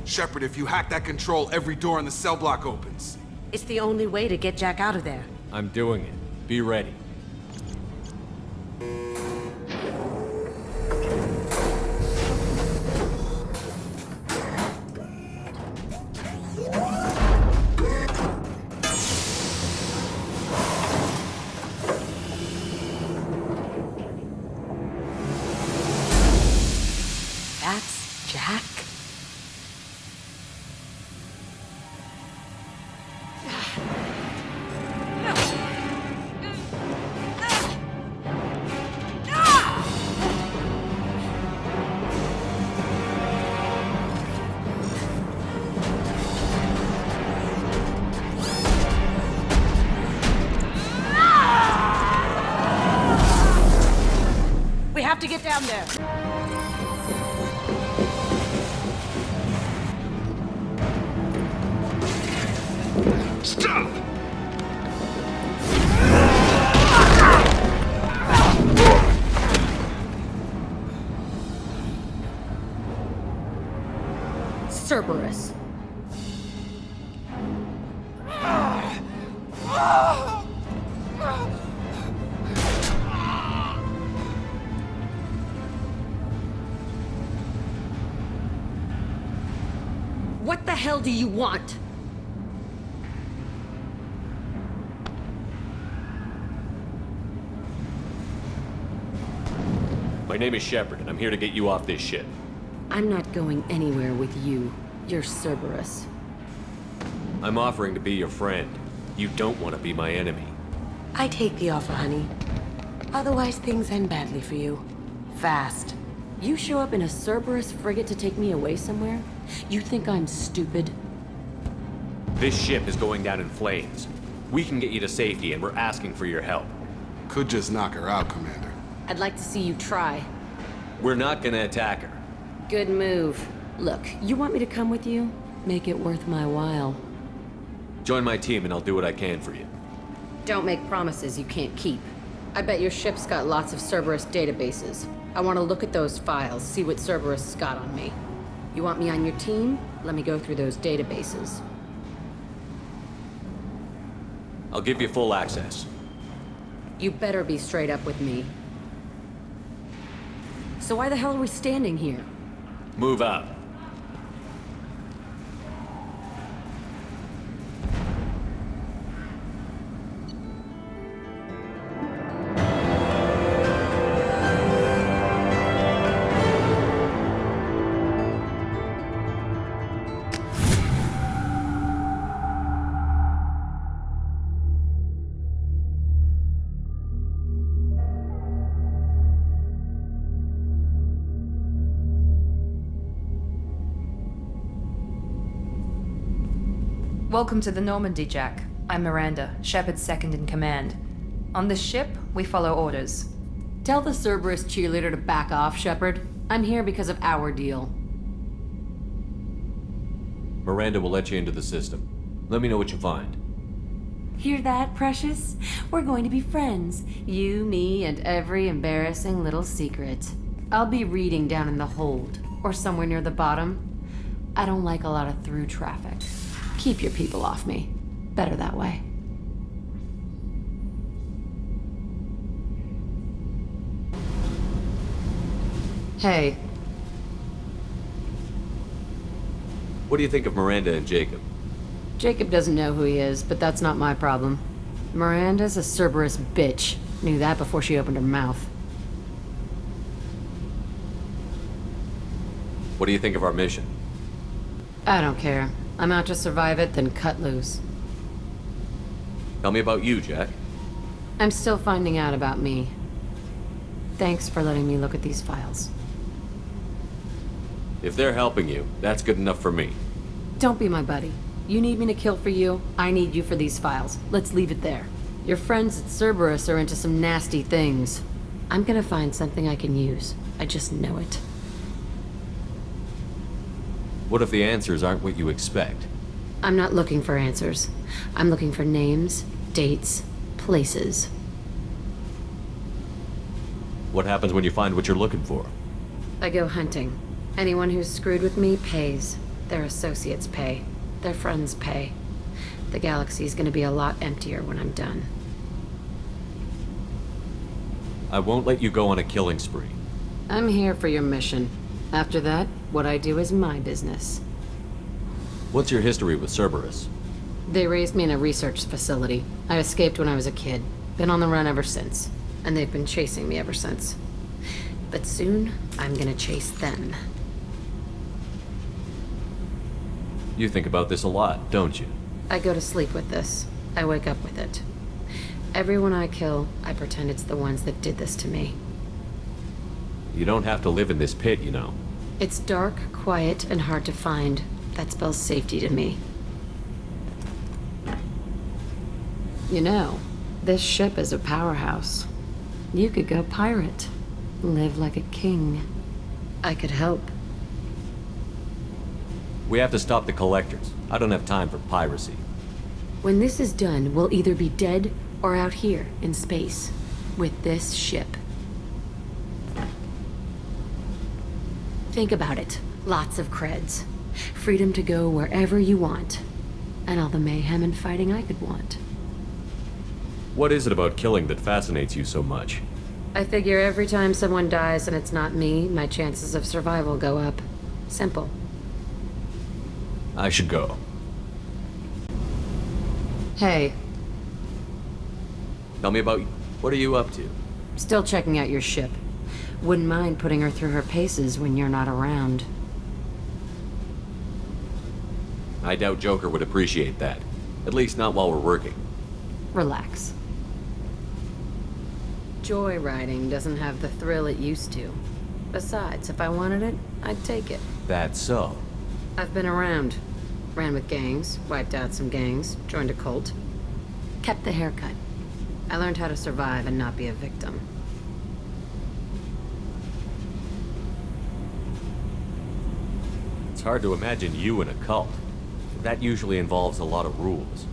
Shepard, if you hack that control, every door in the cell block opens. It's the only way to get Jack out of there. I'm doing it. Be ready. That's Jack? We have to get down there. Stop! Cerberus. What the hell do you want? My name is Shepard, and I'm here to get you off this ship. I'm not going anywhere with you. You're Cerberus. I'm offering to be your friend. You don't want to be my enemy. I take the offer, honey. Otherwise, things end badly for you. Fast. You show up in a Cerberus frigate to take me away somewhere? You think I'm stupid? This ship is going down in flames. We can get you to safety, and we're asking for your help. Could just knock her out, Commander. I'd like to see you try. We're not gonna attack her. Good move. Look, you want me to come with you? Make it worth my while. Join my team, and I'll do what I can for you. Don't make promises you can't keep. I bet your ship's got lots of Cerberus databases. I want to look at those files, see what Cerberus has got on me. You want me on your team? Let me go through those databases. I'll give you full access. You better be straight up with me. So why the hell are we standing here? Move out. Welcome to the Normandy, Jack. I'm Miranda, Shepard's second in command. On this ship, we follow orders. Tell the Cerberus cheerleader to back off, Shepard. I'm here because of our deal. Miranda will let you into the system. Let me know what you find. Hear that, Precious? We're going to be friends. You, me, and every embarrassing little secret. I'll be reading down in the hold, or somewhere near the bottom. I don't like a lot of through traffic. Keep your people off me. Better that way. Hey. What do you think of Miranda and Jacob? Jacob doesn't know who he is, but that's not my problem. Miranda's a Cerberus bitch. Knew that before she opened her mouth. What do you think of our mission? I don't care. I'm out to survive it, then cut loose. Tell me about you, Jack. I'm still finding out about me. Thanks for letting me look at these files. If they're helping you, that's good enough for me. Don't be my buddy. You need me to kill for you, I need you for these files. Let's leave it there. Your friends at Cerberus are into some nasty things. I'm gonna find something I can use. I just know it. What if the answers aren't what you expect? I'm not looking for answers. I'm looking for names, dates, places. What happens when you find what you're looking for? I go hunting. Anyone who's screwed with me pays. Their associates pay. Their friends pay. The galaxy's gonna be a lot emptier when I'm done. I won't let you go on a killing spree. I'm here for your mission. After that, what I do is my business. What's your history with Cerberus? They raised me in a research facility. I escaped when I was a kid. Been on the run ever since. And they've been chasing me ever since. But soon, I'm gonna chase them. You think about this a lot, don't you? I go to sleep with this. I wake up with it. Everyone I kill, I pretend it's the ones that did this to me. You don't have to live in this pit, you know. It's dark, quiet, and hard to find. That spells safety to me. You know, this ship is a powerhouse. You could go pirate. Live like a king. I could help. We have to stop the collectors. I don't have time for piracy. When this is done, we'll either be dead or out here in space with this ship. Think about it. Lots of creds. Freedom to go wherever you want. And all the mayhem and fighting I could want. What is it about killing that fascinates you so much? I figure every time someone dies and it's not me, my chances of survival go up. Simple. I should go. Hey, Tell me about... What are you up to? still checking out your ship. Wouldn't mind putting her through her paces when you're not around. I doubt Joker would appreciate that. At least not while we're working. Relax. Joyriding doesn't have the thrill it used to. Besides, if I wanted it, I'd take it. That's so. I've been around. Ran with gangs, wiped out some gangs, joined a cult. Kept the haircut. I learned how to survive and not be a victim. It's hard to imagine you in a cult. That usually involves a lot of rules.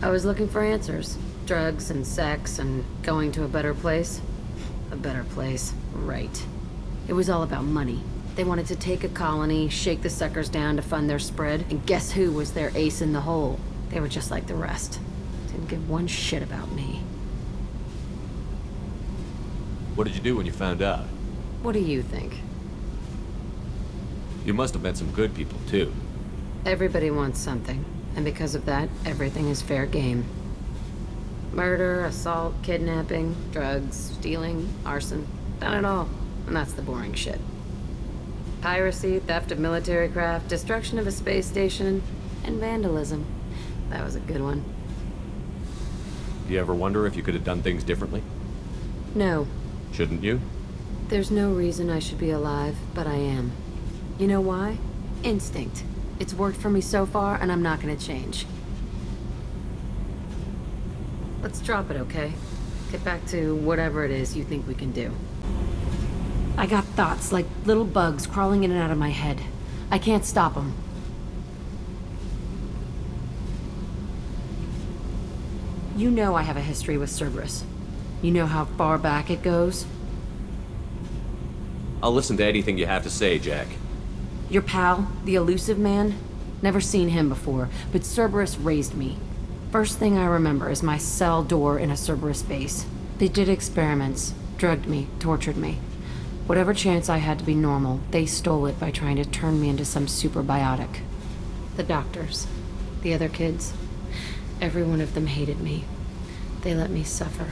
I was looking for answers. Drugs and sex and going to a better place. A better place, right. It was all about money. They wanted to take a colony, shake the suckers down to fund their spread, and guess who was their ace in the hole? They were just like the rest. Didn't give one shit about me. What did you do when you found out? What do you think? You must have met some good people, too. Everybody wants something, and because of that, everything is fair game. Murder, assault, kidnapping, drugs, stealing, arson, done it all. And that's the boring shit. Piracy, theft of military craft, destruction of a space station, and vandalism. That was a good one. Do you ever wonder if you could have done things differently? No, Shouldn't you? there's no reason I should be alive, but I am. You know why? Instinct. It's worked for me so far, and I'm not gonna change. Let's drop it, okay? Get back to whatever it is you think we can do. I got thoughts like little bugs crawling in and out of my head. I can't stop them. You know I have a history with Cerberus. You know how far back it goes? I'll listen to anything you have to say, Jack. Your pal, the elusive man? Never seen him before, but Cerberus raised me. First thing I remember is my cell door in a Cerberus base. They did experiments, drugged me, tortured me. Whatever chance I had to be normal, they stole it by trying to turn me into some superbiotic. The doctors, the other kids, every one of them hated me. They let me suffer.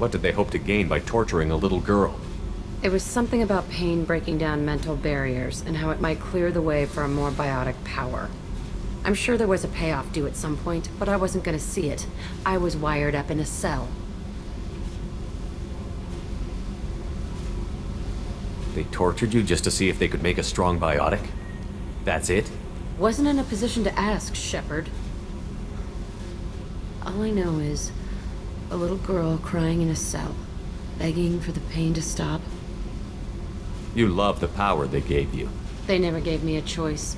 What did they hope to gain by torturing a little girl? It was something about pain breaking down mental barriers and how it might clear the way for a more biotic power. I'm sure there was a payoff due at some point, but I wasn't gonna see it. I was wired up in a cell. They tortured you just to see if they could make a strong biotic? That's it? Wasn't in a position to ask, Shepard. All I know is a little girl crying in a cell, begging for the pain to stop. You love the power they gave you. They never gave me a choice.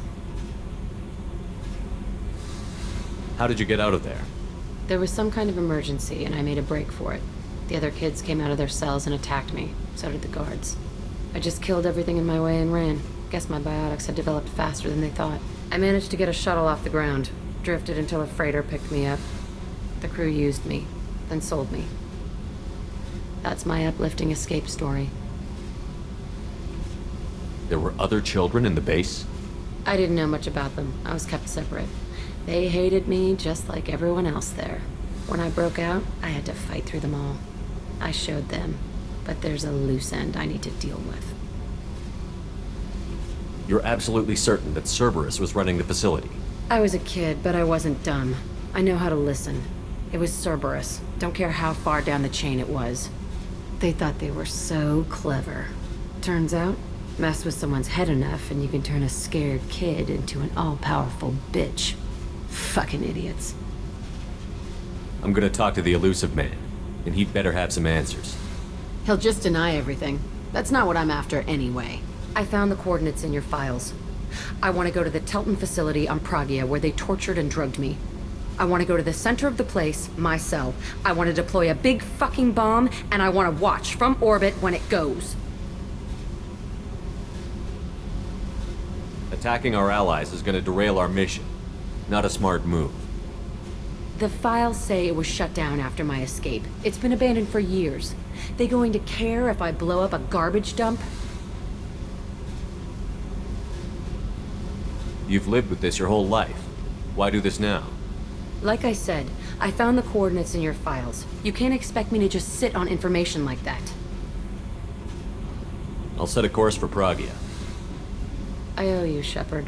How did you get out of there? There was some kind of emergency, and I made a break for it. The other kids came out of their cells and attacked me. So did the guards. I just killed everything in my way and ran. Guess my biotics had developed faster than they thought. I managed to get a shuttle off the ground, drifted until a freighter picked me up. The crew used me, then sold me. That's my uplifting escape story. There were other children in the base? I didn't know much about them. I was kept separate. They hated me just like everyone else there. When I broke out, I had to fight through them all. I showed them, but there's a loose end I need to deal with. You're absolutely certain that Cerberus was running the facility? I was a kid, but I wasn't dumb. I know how to listen. It was Cerberus. Don't care how far down the chain it was. They thought they were so clever. Turns out, mess with someone's head enough and you can turn a scared kid into an all-powerful bitch. Fucking idiots. I'm gonna talk to the elusive man, and he'd better have some answers. He'll just deny everything. That's not what I'm after anyway. I found the coordinates in your files. I want to go to the Telton facility on Pragia where they tortured and drugged me. I want to go to the center of the place, my cell. I want to deploy a big fucking bomb, and I want to watch from orbit when it goes. Attacking our allies is gonna derail our mission. Not a smart move. The files say it was shut down after my escape. It's been abandoned for years. They going to care if I blow up a garbage dump? You've lived with this your whole life. Why do this now? Like I said, I found the coordinates in your files. You can't expect me to just sit on information like that. I'll set a course for Pragia. I owe you, Shepard.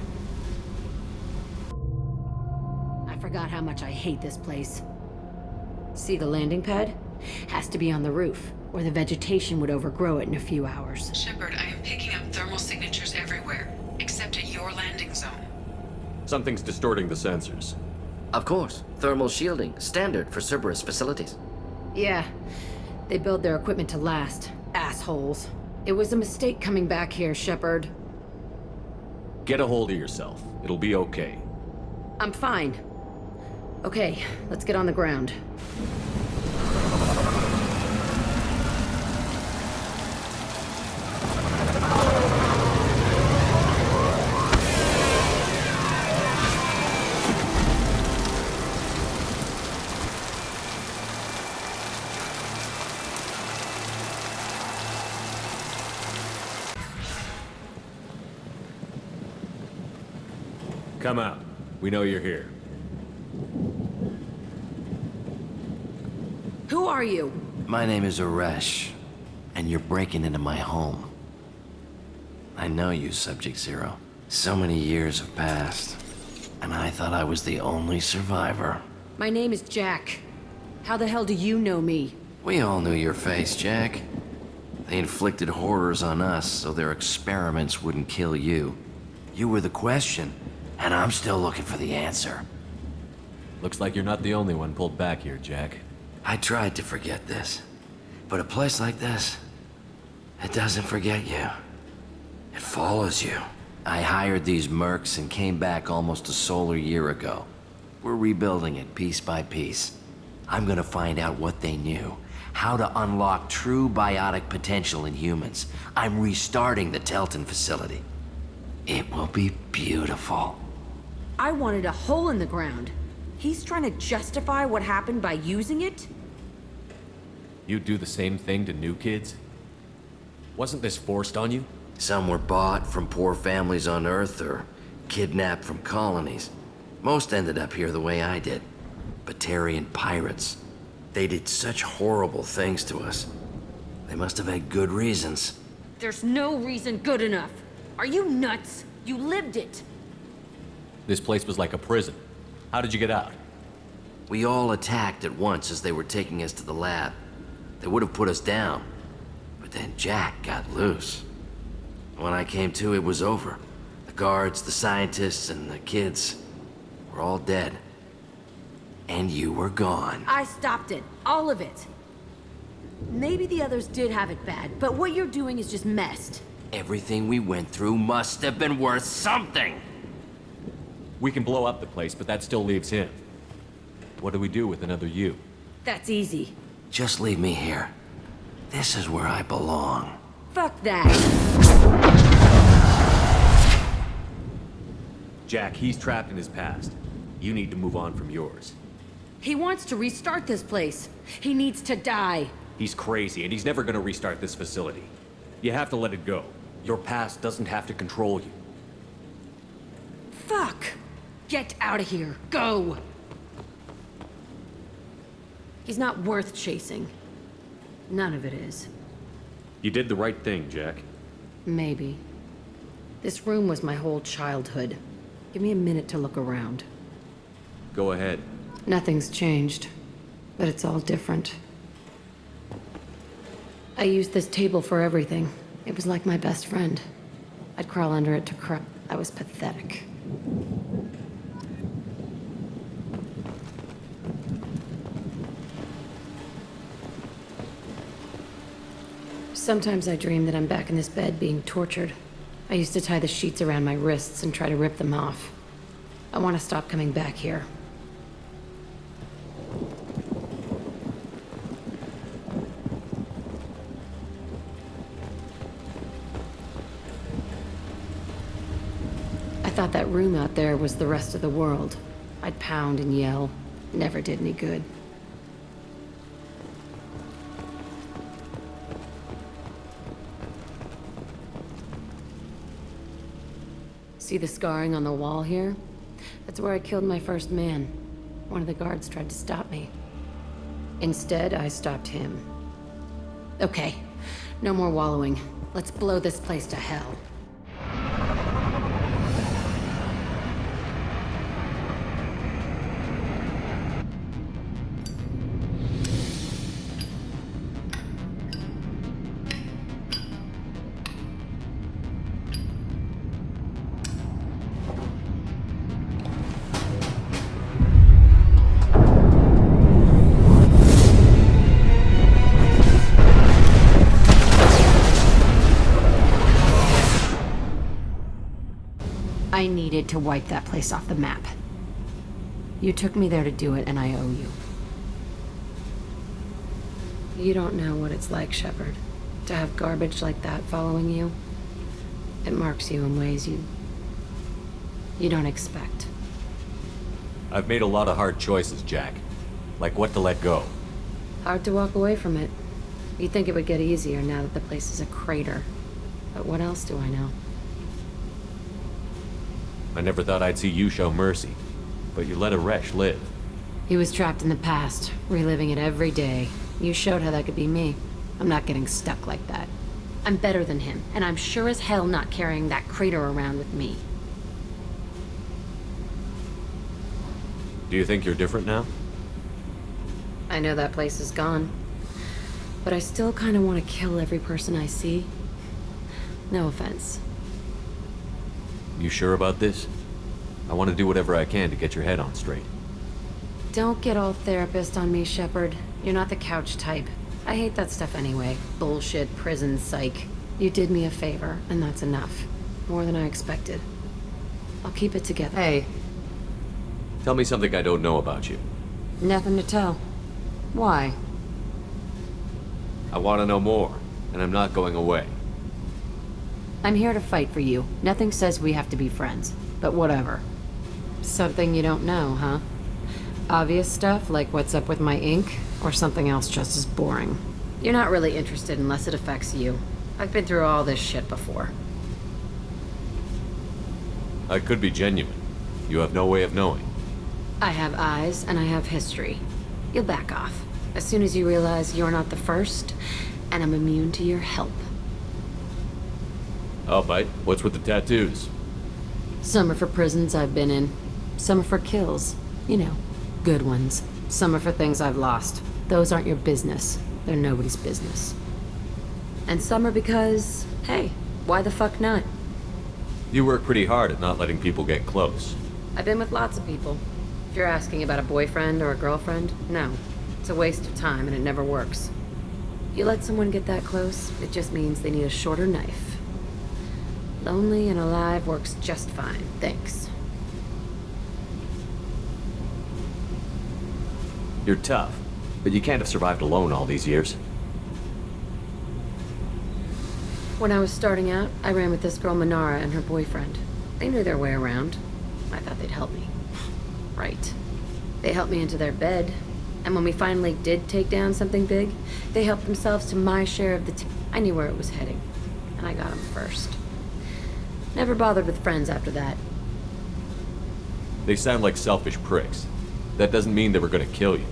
I forgot how much I hate this place. See the landing pad? Has to be on the roof, or the vegetation would overgrow it in a few hours. Shepard, I am picking up thermal signatures everywhere, except at your landing zone. Something's distorting the sensors. Of course. Thermal shielding, standard for Cerberus facilities. Yeah, they build their equipment to last. Assholes. It was a mistake coming back here, Shepard. Get a hold of yourself. It'll be okay. I'm fine. Okay, let's get on the ground. Come out. We know you're here. Who are you? My name is Uresh, and you're breaking into my home. I know you, Subject Zero. So many years have passed, and I thought I was the only survivor. My name is Jack. How the hell do you know me? We all knew your face, Jack. They inflicted horrors on us so their experiments wouldn't kill you. You were the question, and I'm still looking for the answer. Looks like you're not the only one pulled back here, Jack. I tried to forget this, but a place like this, it doesn't forget you. It follows you. I hired these mercs and came back almost a solar year ago. We're rebuilding it piece by piece. I'm gonna find out what they knew, how to unlock true biotic potential in humans. I'm restarting the Telton facility. It will be beautiful. I wanted a hole in the ground. He's trying to justify what happened by using it? You'd do the same thing to new kids? Wasn't this forced on you? Some were bought from poor families on Earth or kidnapped from colonies. Most ended up here the way I did. Batarian pirates. They did such horrible things to us. They must have had good reasons. There's no reason good enough. Are you nuts? You lived it. This place was like a prison. How did you get out? We all attacked at once as they were taking us to the lab. They would have put us down. But then Jack got loose. When I came to, it was over. The guards, the scientists, and the kids were all dead. And you were gone. I stopped it. All of it. Maybe the others did have it bad, but what you're doing is just messed. Everything we went through must have been worth something! We can blow up the place, but that still leaves him. What do we do with another you? That's easy. Just leave me here. This is where I belong. Fuck that. Jack, he's trapped in his past. You need to move on from yours. He wants to restart this place. He needs to die. He's crazy, and he's never gonna restart this facility. You have to let it go. Your past doesn't have to control you. Fuck! Get out of here. Go! He's not worth chasing. None of it is. You did the right thing, Jack. Maybe. This room was my whole childhood. Give me a minute to look around. Go ahead. Nothing's changed, but it's all different. I used this table for everything. It was like my best friend. I'd crawl under it to cry. I was pathetic. Sometimes I dream that I'm back in this bed being tortured. I used to tie the sheets around my wrists and try to rip them off. I want to stop coming back here. I thought that room out there was the rest of the world. I'd pound and yell. Never did any good. See the scarring on the wall here? That's where I killed my first man. One of the guards tried to stop me. Instead, I stopped him. Okay, no more wallowing. Let's blow this place to hell. I needed to wipe that place off the map. You took me there to do it, and I owe you. You don't know what it's like, Shepard, to have garbage like that following you. It marks you in ways you don't expect. I've made a lot of hard choices, Jack. Like what to let go. Hard to walk away from it. You'd think it would get easier now that the place is a crater. But what else do I know? I never thought I'd see you show mercy, but you let a wretch live. He was trapped in the past, reliving it every day. You showed how that could be me. I'm not getting stuck like that. I'm better than him, and I'm sure as hell not carrying that crater around with me. Do you think you're different now? I know that place is gone, but I still kind of want to kill every person I see. No offense. You sure about this? I want to do whatever I can to get your head on straight. Don't get all therapist on me, Shepard. You're not the couch type. I hate that stuff anyway. Bullshit, prison, psych. You did me a favor, and that's enough. More than I expected. I'll keep it together. Hey. Tell me something I don't know about you. Nothing to tell. Why? I want to know more, and I'm not going away. I'm here to fight for you. Nothing says we have to be friends, but whatever. Something you don't know, huh? Obvious stuff like what's up with my ink, or something else just as boring. You're not really interested unless it affects you. I've been through all this shit before. I could be genuine. You have no way of knowing. I have eyes and I have history. You'll back off as soon as you realize you're not the first, and I'm immune to your help. I'll bite. What's with the tattoos? Some are for prisons I've been in. Some are for kills. You know, good ones. Some are for things I've lost. Those aren't your business. They're nobody's business. And some are because, hey, why the fuck not? You work pretty hard at not letting people get close. I've been with lots of people. If you're asking about a boyfriend or a girlfriend, no. It's a waste of time and it never works. You let someone get that close, it just means they need a shorter knife. Lonely and alive works just fine, thanks. You're tough, but you can't have survived alone all these years. When I was starting out, I ran with this girl Manara and her boyfriend. They knew their way around. I thought they'd help me. Right. They helped me into their bed. And when we finally did take down something big, they helped themselves to my share of the I knew where it was heading. And I got them first. Never bothered with friends after that. They sound like selfish pricks. That doesn't mean they were gonna kill you.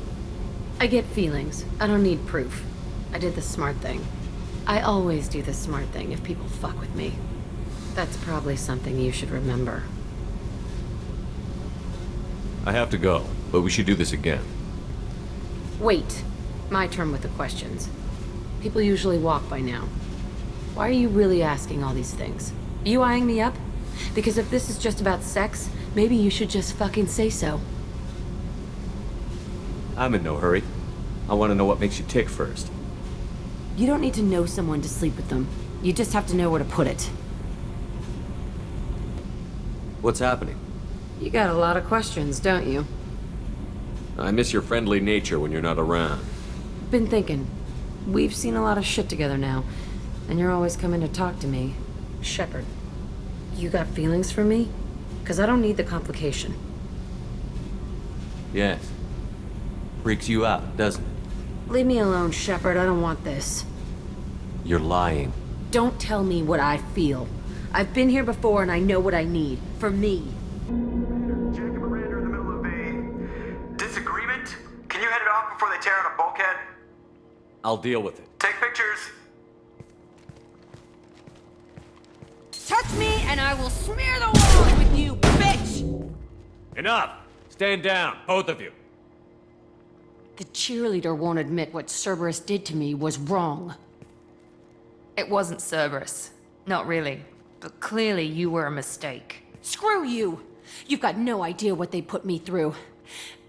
I get feelings. I don't need proof. I did the smart thing. I always do the smart thing if people fuck with me. That's probably something you should remember. I have to go, but we should do this again. Wait. My turn with the questions. People usually walk by now. Why are you really asking all these things? You eyeing me up? Because if this is just about sex, maybe you should just fucking say so. I'm in no hurry. I want to know what makes you tick first. You don't need to know someone to sleep with them. You just have to know where to put it. What's happening? You got a lot of questions, don't you? I miss your friendly nature when you're not around. Been thinking. We've seen a lot of shit together now, and you're always coming to talk to me. Shepard, you got feelings for me? 'Cause I don't need the complication. Yes. Freaks you out, doesn't it? Leave me alone, Shepard. I don't want this. You're lying. Don't tell me what I feel. I've been here before and I know what I need. For me. Jack and Miranda are in the middle of a disagreement. Can you head it off before they tear out a bulkhead? I'll deal with it. Take pictures. Touch me and I will smear the walls with you, bitch! Enough! Stand down, both of you. The cheerleader won't admit what Cerberus did to me was wrong. It wasn't Cerberus. Not really. But clearly you were a mistake. Screw you! You've got no idea what they put me through.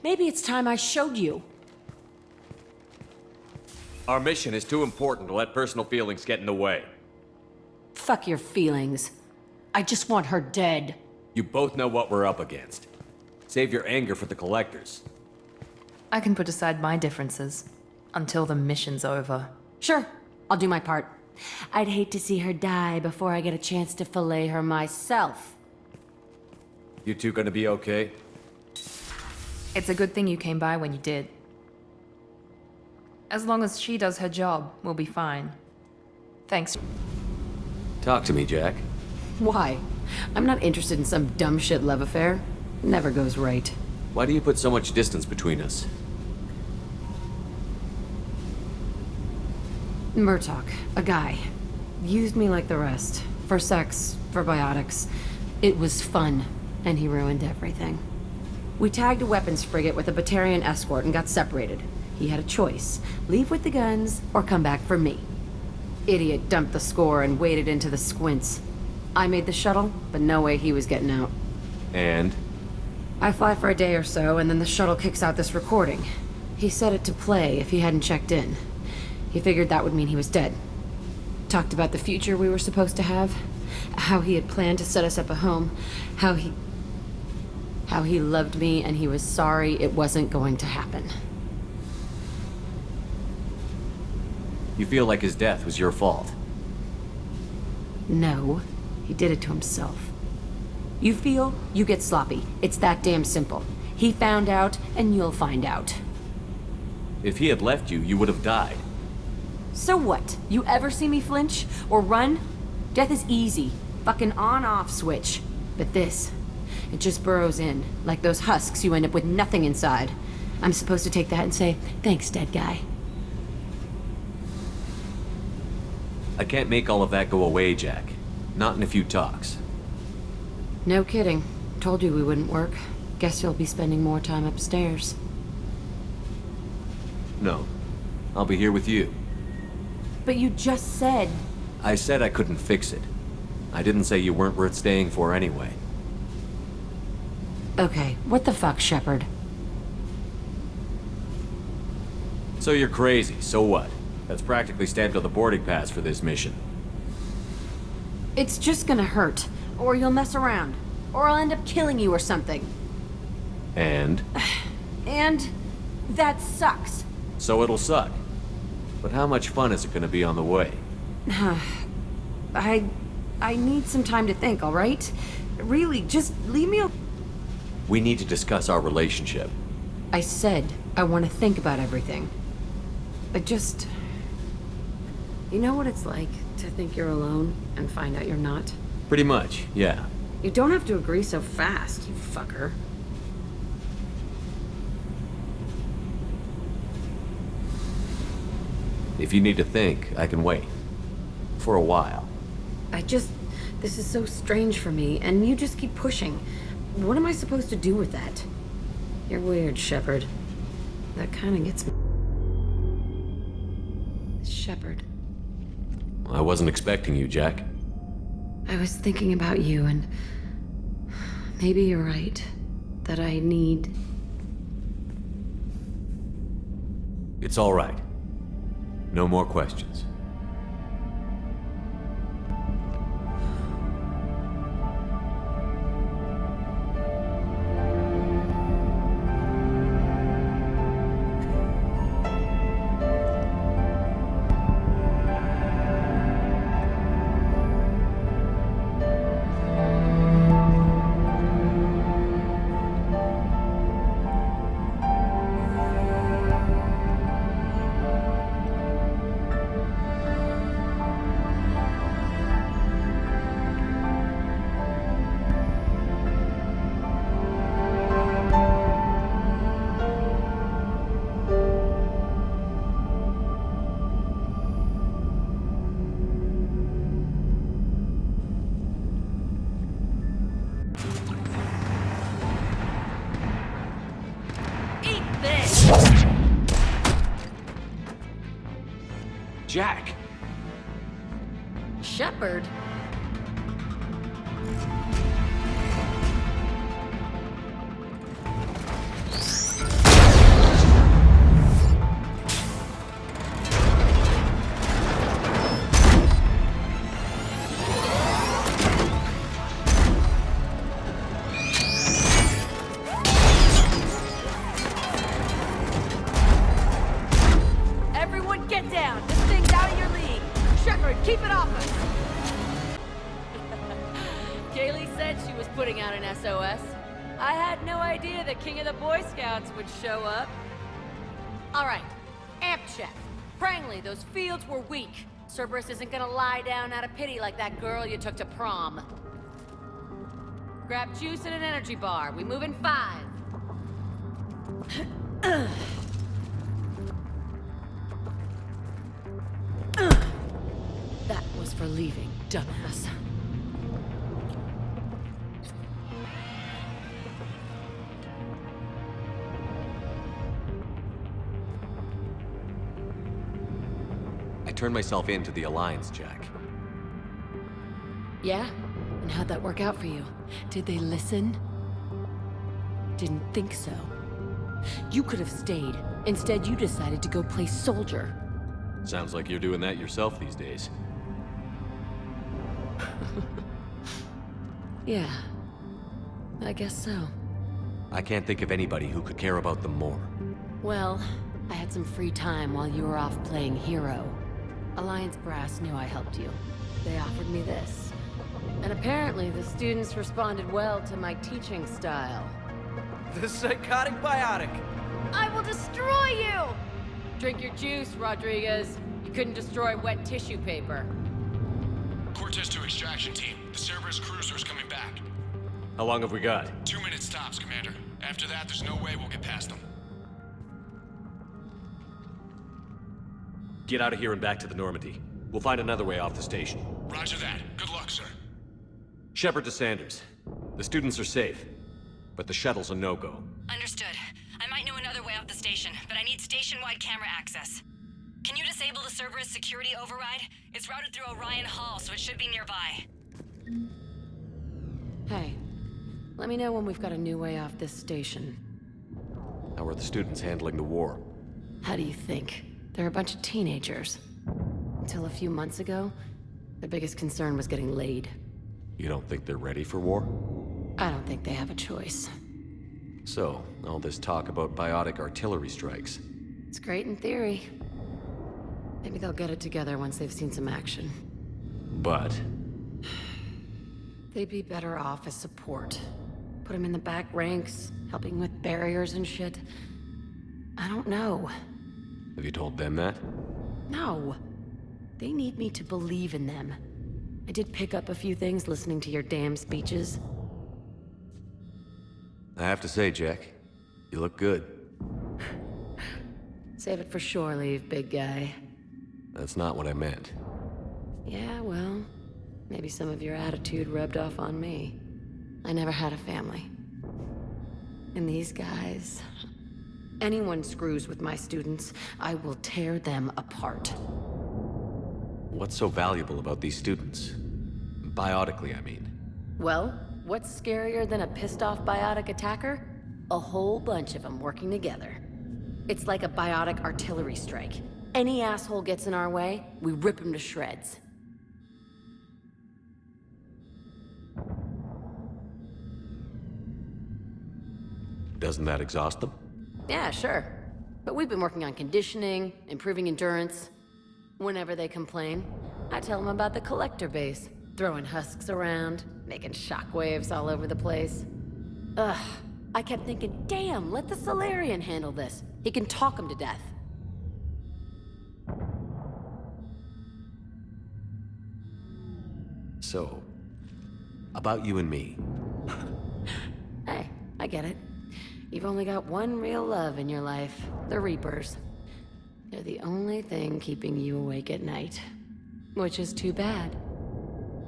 Maybe it's time I showed you. Our mission is too important to let personal feelings get in the way. Fuck your feelings. I just want her dead. You both know what we're up against. Save your anger for the collectors. I can put aside my differences until the mission's over. Sure, I'll do my part. I'd hate to see her die before I get a chance to fillet her myself. You two gonna be okay? It's a good thing you came by when you did. As long as she does her job, we'll be fine. Thanks. Talk to me, Jack. Why? I'm not interested in some dumb shit love affair. Never goes right. Why do you put so much distance between us? Murtaugh, a guy, used me like the rest. For sex, for biotics. It was fun, and he ruined everything. We tagged a weapons frigate with a Batarian escort and got separated. He had a choice, leave with the guns, or come back for me. Idiot dumped the score and waded into the squints. I made the shuttle, but no way he was getting out. And? I fly for a day or so, and then the shuttle kicks out this recording. He set it to play if he hadn't checked in. He figured that would mean he was dead. Talked about the future we were supposed to have, how he had planned to set us up a home, how he loved me and he was sorry it wasn't going to happen. You feel like his death was your fault? No, he did it to himself. You feel, you get sloppy. It's that damn simple. He found out, and you'll find out. If he had left you, you would have died. So what? You ever see me flinch? Or run? Death is easy. Fucking on-off switch. But this, it just burrows in. Like those husks, you end up with nothing inside. I'm supposed to take that and say, thanks, dead guy. I can't make all of that go away, Jack. Not in a few talks. No kidding. Told you we wouldn't work. Guess you'll be spending more time upstairs. No. I'll be here with you. But you just said... I said I couldn't fix it. I didn't say you weren't worth staying for anyway. Okay, what the fuck, Shepard? So you're crazy, so what? That's practically stamped on the boarding pass for this mission. It's just gonna hurt. Or you'll mess around. Or I'll end up killing you or something. And? And... that sucks. So it'll suck. But how much fun is it gonna be on the way? I need some time to think, alright? Really, just leave me We need to discuss our relationship. I said I want to think about everything. I just... You know what it's like to think you're alone and find out you're not? Pretty much, yeah. You don't have to agree so fast, you fucker. If you need to think, I can wait. For a while. This is so strange for me, and you just keep pushing. What am I supposed to do with that? You're weird, Shepard. That kind of gets me. Shepard. I wasn't expecting you, Jack. I was thinking about you, and maybe you're right. That I need... It's all right. No more questions. Jack! Shepard? Everyone get down! This thing's out of your league! Shepard, keep it off us! Kaylee said she was putting out an SOS. I had no idea the king of the Boy Scouts would show up. Alright, amp check. Prangley, those fields were weak. Cerberus isn't gonna lie down out of pity like that girl you took to prom. Grab juice and an energy bar. We move in 5. That was for leaving, dumbass. I turned myself in to the Alliance, Jack. Yeah? And how'd that work out for you? Did they listen? Didn't think so. You could have stayed. Instead, you decided to go play soldier. Sounds like you're doing that yourself these days. Yeah. I guess so. I can't think of anybody who could care about them more. Well, I had some free time while you were off playing hero. Alliance Brass knew I helped you. They offered me this. And apparently the students responded well to my teaching style. The psychotic biotic! I will destroy you! Drink your juice, Rodriguez. You couldn't destroy wet tissue paper. Cortez to extraction team. The Cerberus cruiser's coming back. How long have we got? 2 minutes tops, Commander. After that, there's no way we'll get past them. Get out of here and back to the Normandy. We'll find another way off the station. Roger that. Good luck, sir. Shepard to Sanders. The students are safe, but the shuttle's a no-go. Understood. I might know another way off the station, but I need station-wide camera access. Can you disable the Cerberus security override? It's routed through Orion Hall, so it should be nearby. Hey, let me know when we've got a new way off this station. How are the students handling the war? How do you think? They're a bunch of teenagers. Until a few months ago, their biggest concern was getting laid. You don't think they're ready for war? I don't think they have a choice. So, all this talk about biotic artillery strikes. It's great in theory. Maybe they'll get it together once they've seen some action. But... They'd be better off as support. Put them in the back ranks, helping with barriers and shit. I don't know. Have you told them that? No. They need me to believe in them. I did pick up a few things listening to your damn speeches. I have to say, Jack, you look good. Save it for shore leave, big guy. That's not what I meant. Yeah, well, maybe some of your attitude rubbed off on me. I never had a family. And these guys... Anyone screws with my students, I will tear them apart. What's so valuable about these students? Biotically, I mean. Well, what's scarier than a pissed-off biotic attacker? A whole bunch of them working together. It's like a biotic artillery strike. Any asshole gets in our way, we rip him to shreds. Doesn't that exhaust them? Yeah, sure. But we've been working on conditioning, improving endurance. Whenever they complain, I tell them about the collector base, throwing husks around, making shockwaves all over the place. Ugh, I kept thinking, damn, let the Solarian handle this. He can talk them to death. So, about you and me. Hey, I get it. You've only got one real love in your life, the Reapers. They're the only thing keeping you awake at night. Which is too bad,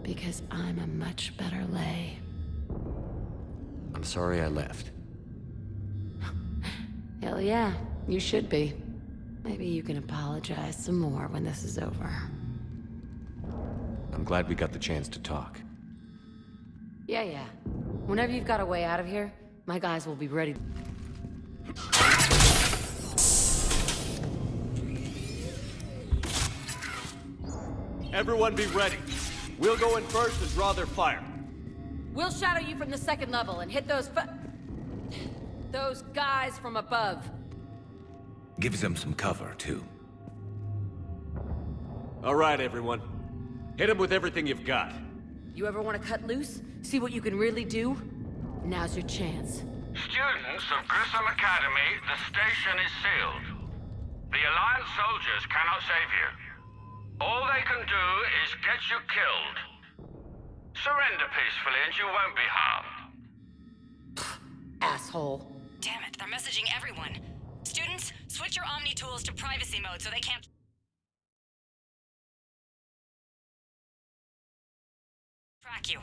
because I'm a much better lay. I'm sorry I left. Hell yeah, you should be. Maybe you can apologize some more when this is over. I'm glad we got the chance to talk. Yeah. Whenever you've got a way out of here, my guys will be ready. Everyone be ready. We'll go in first and draw their fire. We'll shadow you from the second level and hit those guys from above. Gives them some cover, too. All right, everyone. Hit them with everything you've got. You ever want to cut loose? See what you can really do? Now's your chance. Students of Grissom Academy, the station is sealed. The Alliance soldiers cannot save you. All they can do is get you killed. Surrender peacefully and you won't be harmed. Asshole. Damn it, they're messaging everyone. Students, switch your Omni tools to privacy mode so they can't track you.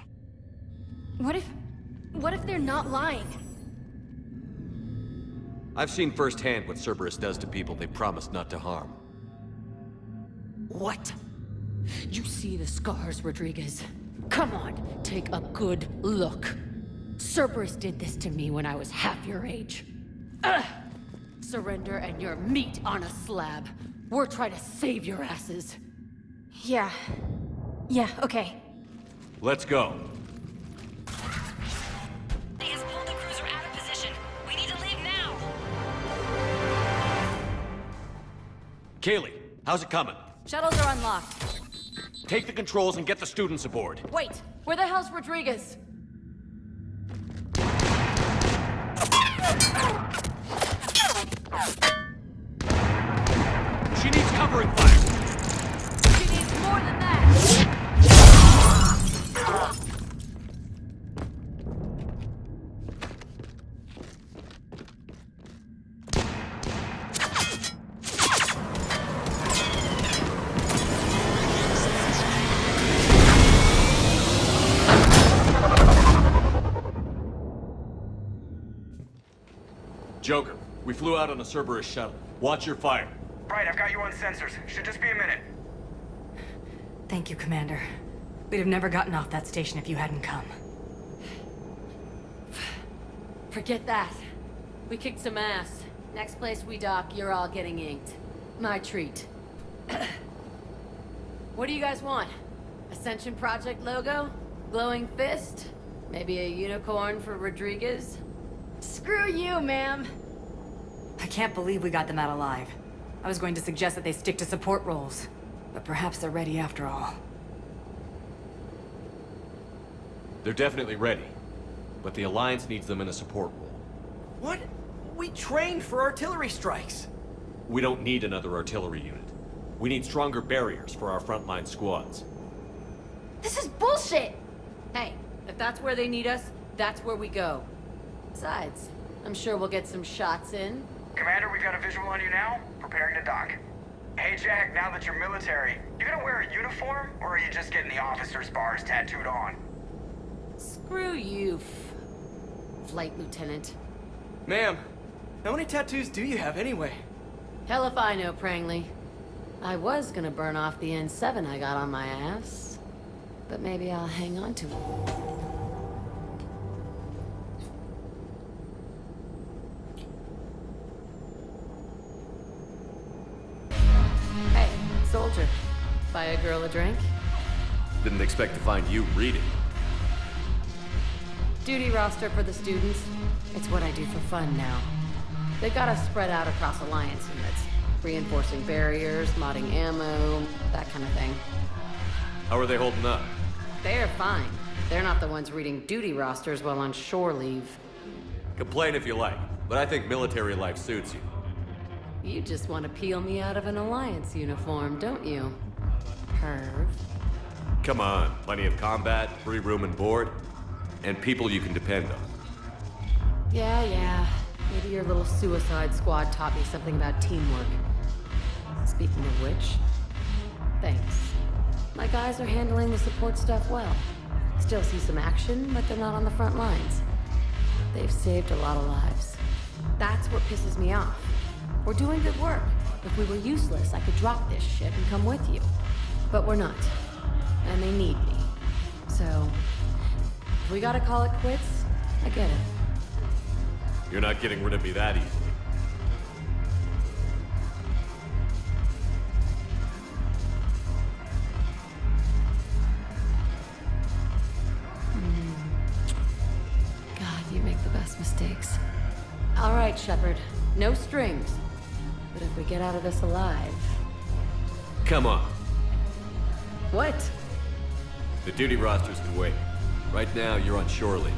What if they're not lying? I've seen firsthand what Cerberus does to people they promised not to harm. What? You see the scars, Rodriguez? Come on, take a good look. Cerberus did this to me when I was half your age. Ugh! Surrender and you're meat on a slab. We're trying to save your asses. Yeah, okay. Let's go. He has pulled the cruiser out of position. We need to leave now. Kaylee, how's it coming? Shuttles are unlocked. Take the controls and get the students aboard. Wait, where the hell's Rodriguez? She needs covering fire. She needs more than that. Joker, we flew out on a Cerberus shuttle. Watch your fire. Right, I've got you on sensors. Should just be a minute. Thank you, Commander. We'd have never gotten off that station if you hadn't come. Forget that. We kicked some ass. Next place we dock, you're all getting inked. My treat. What do you guys want? Ascension Project logo? Glowing fist? Maybe a unicorn for Rodriguez? Screw you, ma'am. I can't believe we got them out alive. I was going to suggest that they stick to support roles, but perhaps they're ready after all. They're definitely ready. but the Alliance needs them in a support role. What? We trained for artillery strikes. We don't need another artillery unit. We need stronger barriers for our frontline squads. This is bullshit! Hey, if that's where they need us, that's where we go. Besides, I'm sure we'll get some shots in. Commander, we've got a visual on you now. Preparing to dock. Hey Jack, now that you're military, you gonna wear a uniform, or are you just getting the officer's bars tattooed on? Screw you, Flight Lieutenant. Ma'am, how many tattoos do you have anyway? Hell if I know, Prangley. I was gonna burn off the N7 I got on my ass, but maybe I'll hang on to it. Hey, soldier. Buy a girl a drink? Didn't expect to find you reading. Duty roster for the students. It's what I do for fun now. They've got us spread out across Alliance units. Reinforcing barriers, modding ammo, that kind of thing. How are they holding up? They're fine. They're not the ones reading duty rosters while on shore leave. Complain if you like, but I think military life suits you. You just want to peel me out of an Alliance uniform, don't you? Perv. Come on, plenty of combat, free room and board, and people you can depend on. Yeah. Maybe your little suicide squad taught me something about teamwork. Speaking of which, thanks. My guys are handling the support stuff well. Still see some action, but they're not on the front lines. They've saved a lot of lives. That's what pisses me off. We're doing good work. If we were useless, I could drop this shit and come with you. But we're not. And they need me. So, if we gotta call it quits, I get it. You're not getting rid of me that easily. God, you make the best mistakes. All right, Shepard. No strings. But if we get out of this alive... Come on. What? The duty rosters can wait. Right now, you're on shore leave.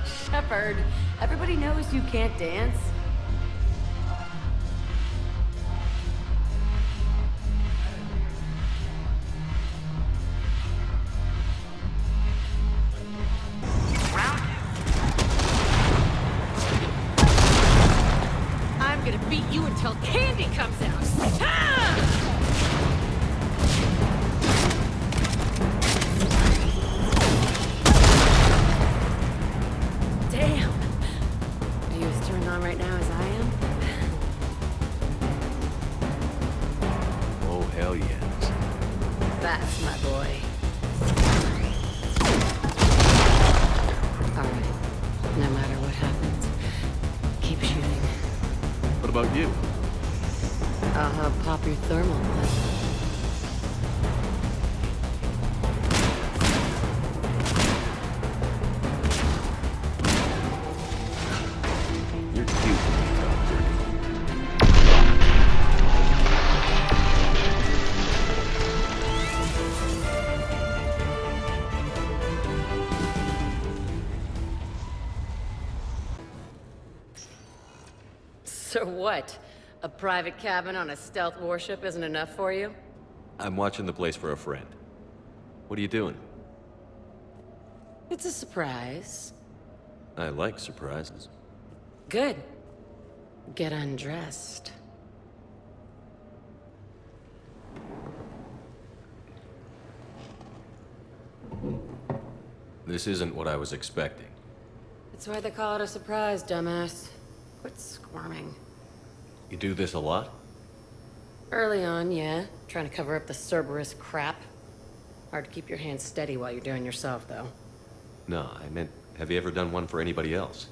Shepard, everybody knows you can't dance. I'm gonna beat you until candy comes out. Damn. Are you as turned on right now as I am? Oh, hell yes. That's my boy. Alright. No matter what happens, keep shooting. What about you? I'll pop your thermal, bud. You're cute, Doctor. So what? A private cabin on a stealth warship isn't enough for you? I'm watching the place for a friend. What are you doing? It's a surprise. I like surprises. Good. Get undressed. This isn't what I was expecting. That's why they call it a surprise, dumbass. Quit squirming. You do this a lot? Early on, yeah. Trying to cover up the Cerberus crap. Hard to keep your hands steady while you're doing yourself, though. No, I meant, have you ever done one for anybody else?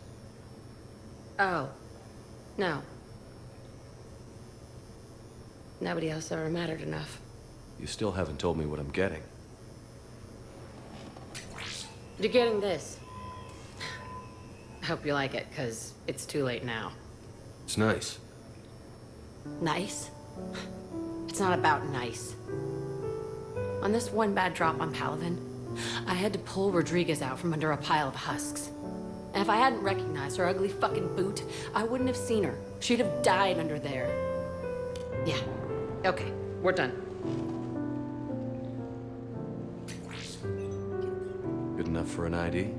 Oh. No. Nobody else ever mattered enough. You still haven't told me what I'm getting. You're getting this. I hope you like it, because it's too late now. It's nice. Nice? It's not about nice. On this one bad drop on Palaven, I had to pull Rodriguez out from under a pile of husks. And if I hadn't recognized her ugly fucking boot, I wouldn't have seen her. She'd have died under there. Yeah. Okay, we're done. Good enough for an ID?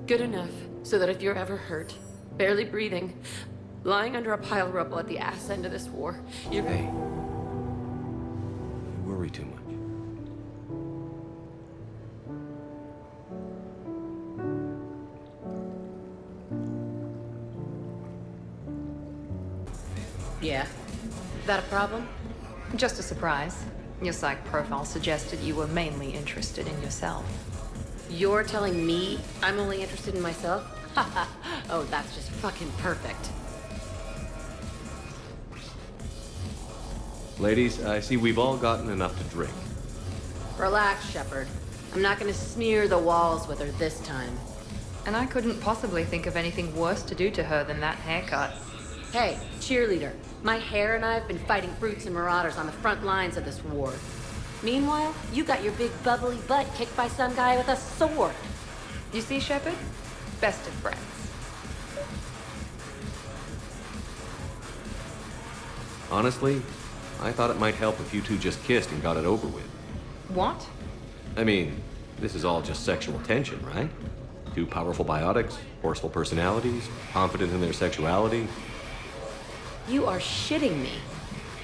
Good enough, so that if you're ever hurt, barely breathing, lying under a pile of rubble at the ass end of this war, you're... Hey. You worry too much. Yeah. That a problem? Just a surprise. Your psych profile suggested you were mainly interested in yourself. You're telling me I'm only interested in myself? Haha. Oh, that's just fucking perfect. Ladies, I see we've all gotten enough to drink. Relax, Shepard. I'm not gonna smear the walls with her this time. And I couldn't possibly think of anything worse to do to her than that haircut. Hey, cheerleader. My hair and I have been fighting brutes and marauders on the front lines of this war. Meanwhile, you got your big bubbly butt kicked by some guy with a sword. You see, Shepard? Best of friends. Honestly, I thought it might help if you two just kissed and got it over with. What? I mean, this is all just sexual tension, right? Two powerful biotics, forceful personalities, confident in their sexuality. You are shitting me.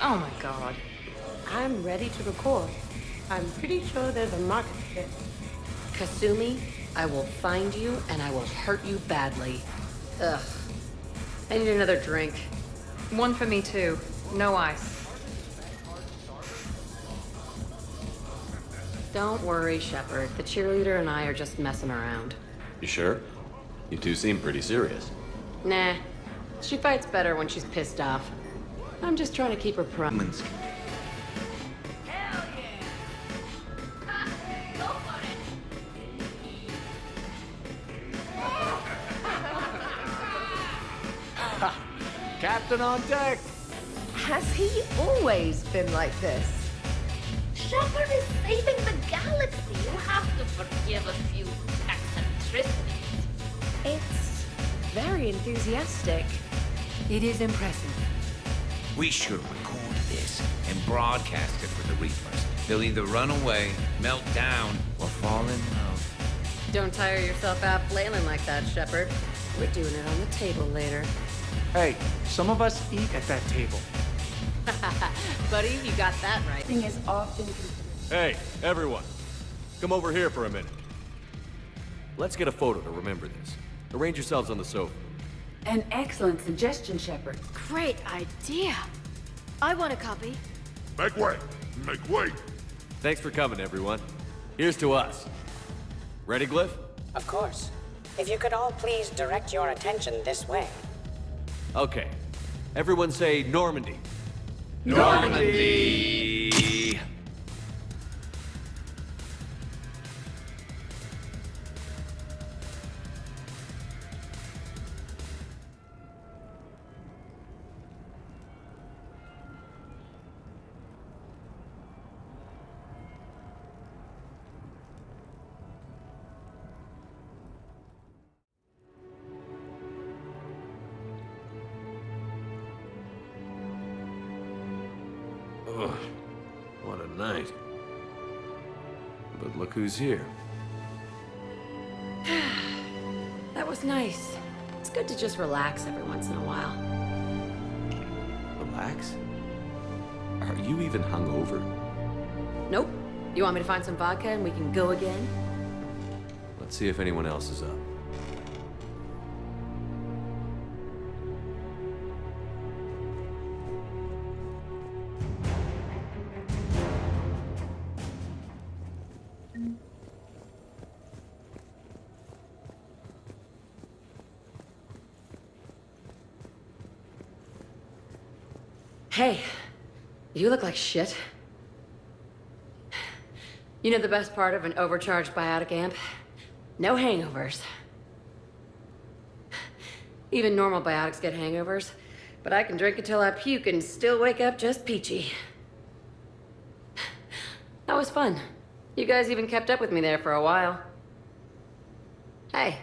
Oh my god. I'm ready to record. I'm pretty sure there's a market fit. Kasumi, I will find you and I will hurt you badly. Ugh. I need another drink. One for me too. No ice. Don't worry, Shepard. The cheerleader and I are just messing around. You sure? You two seem pretty serious. Nah. She fights better when she's pissed off. I'm just trying to keep her promise. Captain on deck! Has he always been like this? Shepard is saving the galaxy. You have to forgive a few eccentricities. It's very enthusiastic. It is impressive. We should record this and broadcast it for the Reapers. They'll either run away, melt down, or fall in love. Don't tire yourself out flailing like that, Shepard. We're doing it on the table later. Hey, some of us eat at that table. Buddy, you got that right. Thing is often. Hey, everyone. Come over here for a minute. Let's get a photo to remember this. Arrange yourselves on the sofa. An excellent suggestion, Shepard. Great idea. I want a copy. Make way! Make way! Thanks for coming, everyone. Here's to us. Ready, Glyph? Of course. If you could all please direct your attention this way. Okay. Everyone say Normandy. Normandy! Ugh, what a night. But look who's here. That was nice. It's good to just relax every once in a while. Relax? Are you even hungover? Nope. You want me to find some vodka and we can go again? Let's see if anyone else is up. Hey, you look like shit. You know the best part of an overcharged biotic amp? No hangovers. Even normal biotics get hangovers, but I can drink until I puke and still wake up just peachy. That was fun. You guys even kept up with me there for a while. Hey.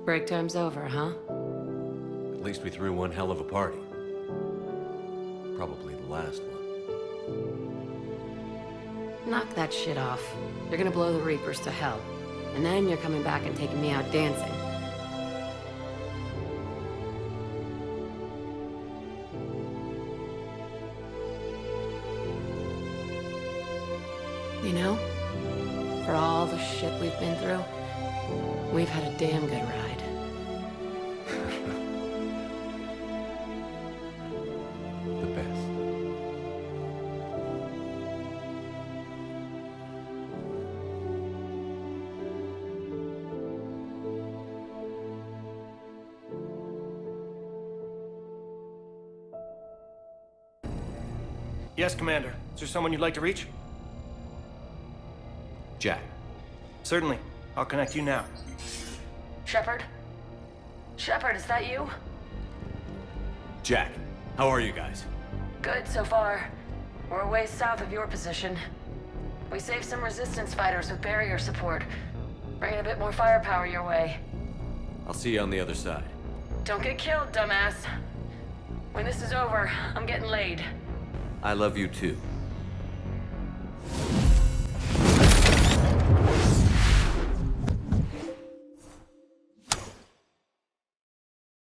Break time's over, huh? At least we threw one hell of a party. Probably the last one. Knock that shit off. You're gonna blow the Reapers to hell. And then you're coming back and taking me out dancing. You know, for all the shit we've been through, we've had a damn good ride. The best. Yes, Commander. Is there someone you'd like to reach? Jack. Certainly. I'll connect you now. Shepard? Shepard, is that you? Jack, how are you guys? Good so far. We're way south of your position. We saved some resistance fighters with barrier support. Bringing a bit more firepower your way. I'll see you on the other side. Don't get killed, dumbass. When this is over, I'm getting laid. I love you too.